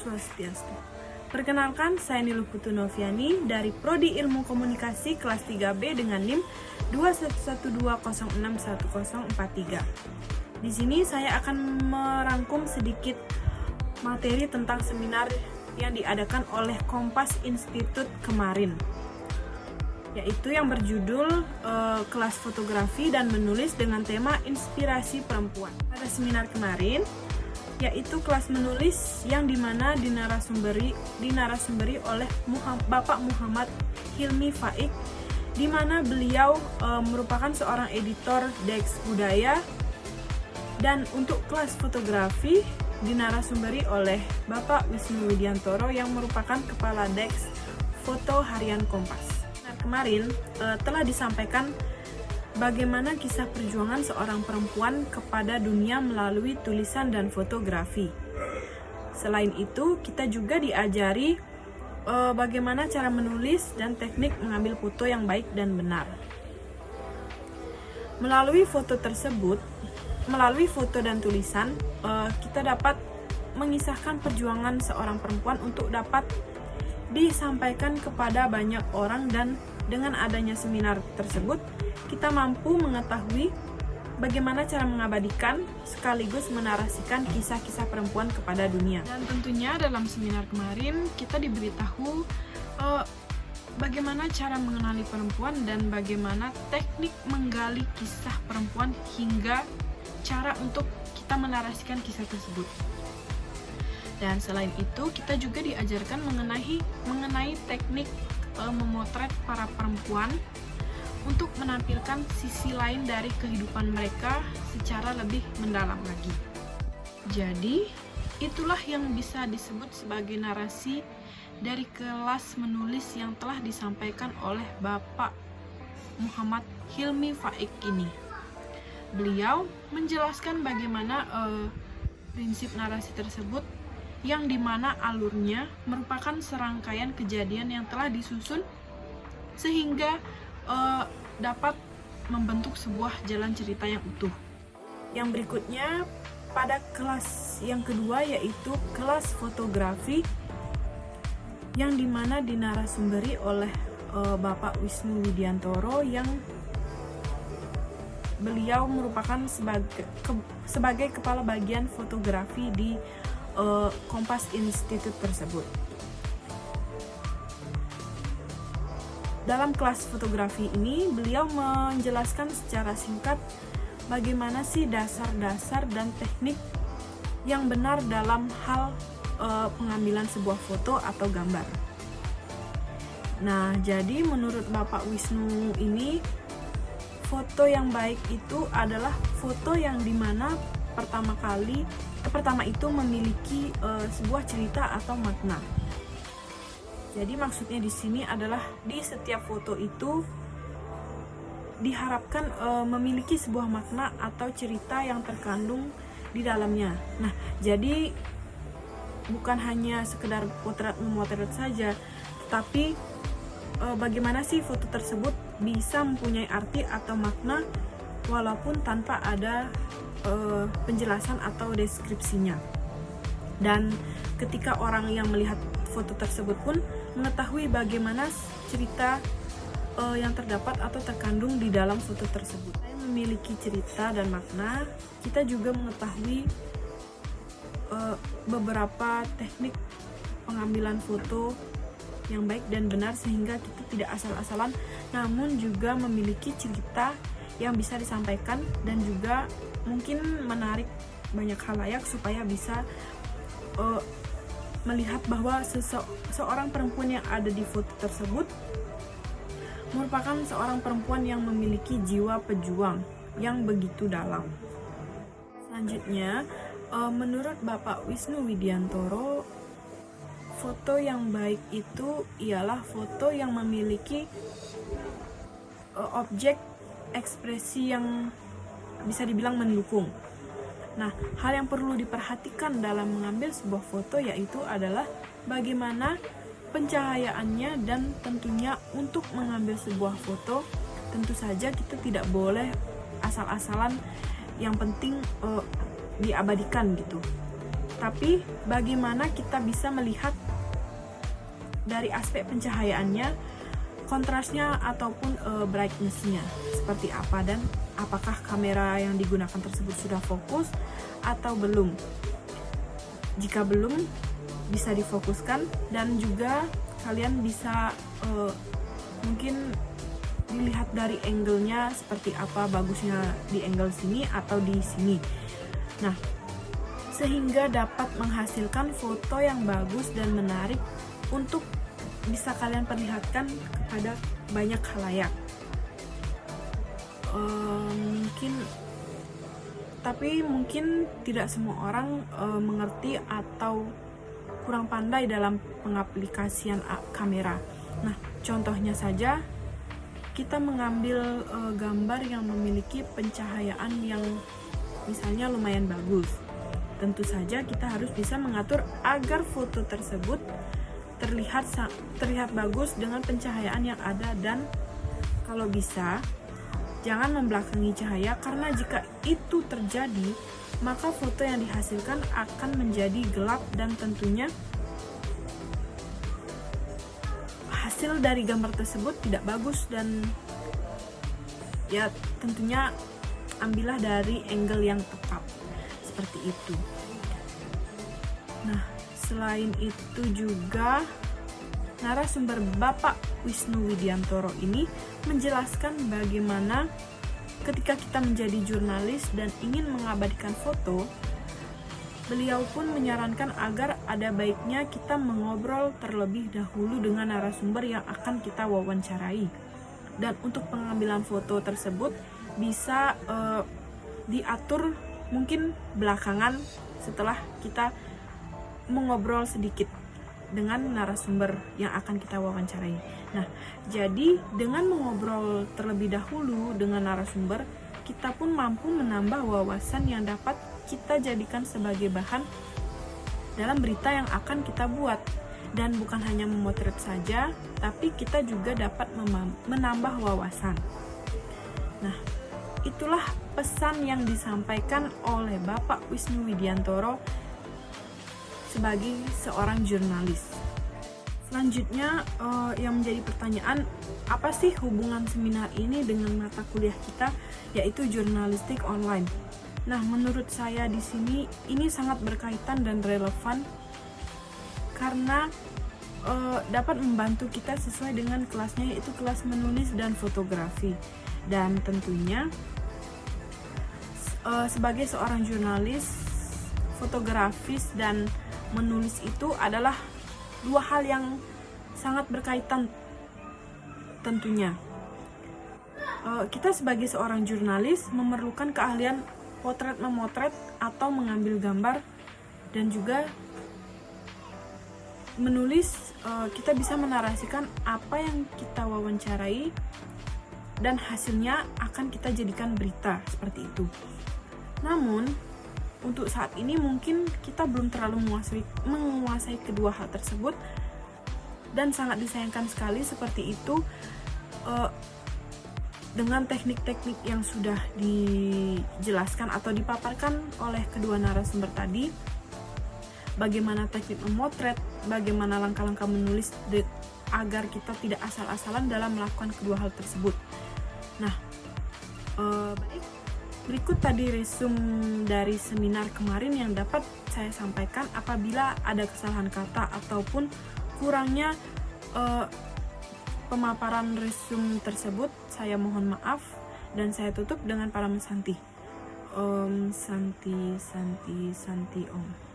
Swastiastu. Perkenalkan, saya Niluh Putu Noviani dari Prodi Ilmu Komunikasi kelas 3B dengan NIM 2112061043. Di sini saya akan merangkum sedikit materi tentang seminar yang diadakan oleh Kompas Institute kemarin, yaitu yang berjudul kelas fotografi dan menulis dengan tema inspirasi perempuan. Pada seminar kemarin, yaitu kelas menulis yang dimana dinarasumberi oleh Bapak Muhammad Hilmi Faik, di mana beliau merupakan seorang editor Dex Budaya, dan untuk kelas fotografi dinarasumberi oleh Bapak Wisnu Widiantoro yang merupakan Kepala Dex Foto Harian Kompas. Nah, kemarin telah disampaikan bagaimana kisah perjuangan seorang perempuan kepada dunia melalui tulisan dan fotografi. Selain itu, kita juga diajari bagaimana cara menulis dan teknik mengambil foto yang baik dan benar. Melalui foto dan tulisan, kita dapat mengisahkan perjuangan seorang perempuan untuk dapat disampaikan kepada banyak orang, dan dengan adanya seminar tersebut, kita mampu mengetahui bagaimana cara mengabadikan sekaligus menarasikan kisah-kisah perempuan kepada dunia. Dan tentunya dalam seminar kemarin kita diberitahu bagaimana cara mengenali perempuan dan bagaimana teknik menggali kisah perempuan hingga cara untuk kita menarasikan kisah tersebut. Dan selain itu, kita juga diajarkan mengenai teknik memotret para perempuan untuk menampilkan sisi lain dari kehidupan mereka secara lebih mendalam lagi. Jadi, itulah yang bisa disebut sebagai narasi dari kelas menulis yang telah disampaikan oleh Bapak Muhammad Hilmi Faik ini. Beliau menjelaskan bagaimana prinsip narasi tersebut, yang dimana alurnya merupakan serangkaian kejadian yang telah disusun sehingga dapat membentuk sebuah jalan cerita yang utuh. Yang berikutnya pada kelas yang kedua, yaitu kelas fotografi yang dimana dinarasumberi oleh Bapak Wisnu Widiantoro, yang beliau merupakan sebagai kepala bagian fotografi di Kompas Institute tersebut. Dalam kelas fotografi ini, beliau menjelaskan secara singkat bagaimana sih dasar-dasar dan teknik yang benar dalam hal pengambilan sebuah foto atau gambar. Nah, jadi menurut Bapak Wisnu ini, foto yang baik itu adalah foto yang dimana pertama itu memiliki sebuah cerita atau makna. Jadi maksudnya di sini adalah di setiap foto itu diharapkan memiliki sebuah makna atau cerita yang terkandung di dalamnya. Nah, jadi bukan hanya sekedar memotret saja, tetapi bagaimana sih foto tersebut bisa mempunyai arti atau makna walaupun tanpa ada penjelasan atau deskripsinya. Dan ketika orang yang melihat foto tersebut pun mengetahui bagaimana cerita yang terdapat atau terkandung di dalam foto tersebut. Selain memiliki cerita dan makna, kita juga mengetahui beberapa teknik pengambilan foto yang baik dan benar, sehingga kita tidak asal-asalan, namun juga memiliki cerita yang bisa disampaikan dan juga mungkin menarik banyak khalayak supaya bisa melihat bahwa seorang perempuan yang ada di foto tersebut merupakan seorang perempuan yang memiliki jiwa pejuang yang begitu dalam. Selanjutnya, menurut Bapak Wisnu Widiantoro, foto yang baik itu ialah foto yang memiliki objek ekspresi yang bisa dibilang mendukung. Nah, hal yang perlu diperhatikan dalam mengambil sebuah foto yaitu adalah bagaimana pencahayaannya, dan tentunya untuk mengambil sebuah foto tentu saja kita tidak boleh asal-asalan, yang penting diabadikan gitu. tapi bagaimana kita bisa melihat dari aspek pencahayaannya, kontrasnya ataupun brightness-nya seperti apa, dan apakah kamera yang digunakan tersebut sudah fokus atau belum. Jika belum, bisa difokuskan, dan juga kalian bisa mungkin dilihat dari angle-nya seperti apa, bagusnya di angle sini atau di sini. Nah, sehingga dapat menghasilkan foto yang bagus dan menarik untuk bisa kalian perlihatkan kepada banyak khalayak. Mungkin tidak semua orang mengerti atau kurang pandai dalam pengaplikasian kamera. Nah, contohnya saja kita mengambil gambar yang memiliki pencahayaan yang misalnya lumayan bagus. Tentu saja kita harus bisa mengatur agar foto tersebut terlihat bagus dengan pencahayaan yang ada, dan kalau bisa jangan membelakangi cahaya, karena jika itu terjadi maka foto yang dihasilkan akan menjadi gelap, dan tentunya hasil dari gambar tersebut tidak bagus. Dan ya tentunya ambillah dari angle yang tepat seperti itu. Nah, selain itu juga narasumber Bapak Wisnu Widiantoro ini menjelaskan bagaimana ketika kita menjadi jurnalis dan ingin mengabadikan foto, beliau pun menyarankan agar ada baiknya kita mengobrol terlebih dahulu dengan narasumber yang akan kita wawancarai. Dan untuk pengambilan foto tersebut bisa diatur mungkin belakangan setelah kita mengobrol sedikit dengan narasumber yang akan kita wawancarai. Nah, jadi dengan mengobrol terlebih dahulu dengan narasumber, kita pun mampu menambah wawasan yang dapat kita jadikan sebagai bahan dalam berita yang akan kita buat. Dan bukan hanya memotret saja, tapi kita juga dapat menambah wawasan. Nah, itulah pesan yang disampaikan oleh Bapak Wisnu Widiantoro sebagai seorang jurnalis. Selanjutnya yang menjadi pertanyaan, apa sih hubungan seminar ini dengan mata kuliah kita, yaitu jurnalistik online? Nah, menurut saya di sini ini sangat berkaitan dan relevan karena dapat membantu kita sesuai dengan kelasnya, yaitu kelas menulis dan fotografi. Dan tentunya sebagai seorang jurnalis, fotografis dan menulis itu adalah dua hal yang sangat berkaitan tentunya. Kita sebagai seorang jurnalis memerlukan keahlian memotret atau mengambil gambar, dan juga menulis. Kita bisa menarasikan apa yang kita wawancarai dan hasilnya akan kita jadikan berita seperti itu. Namun untuk saat ini mungkin kita belum terlalu menguasai kedua hal tersebut, dan sangat disayangkan sekali seperti itu. Dengan teknik-teknik yang sudah dijelaskan atau dipaparkan oleh kedua narasumber tadi, bagaimana teknik memotret, bagaimana langkah-langkah menulis agar kita tidak asal-asalan dalam melakukan kedua hal tersebut. Nah, baik, berikut tadi resume dari seminar kemarin yang dapat saya sampaikan. Apabila ada kesalahan kata ataupun kurangnya pemaparan resume tersebut, saya mohon maaf, dan saya tutup dengan Param Santi. Om Santi Santi Santi Om.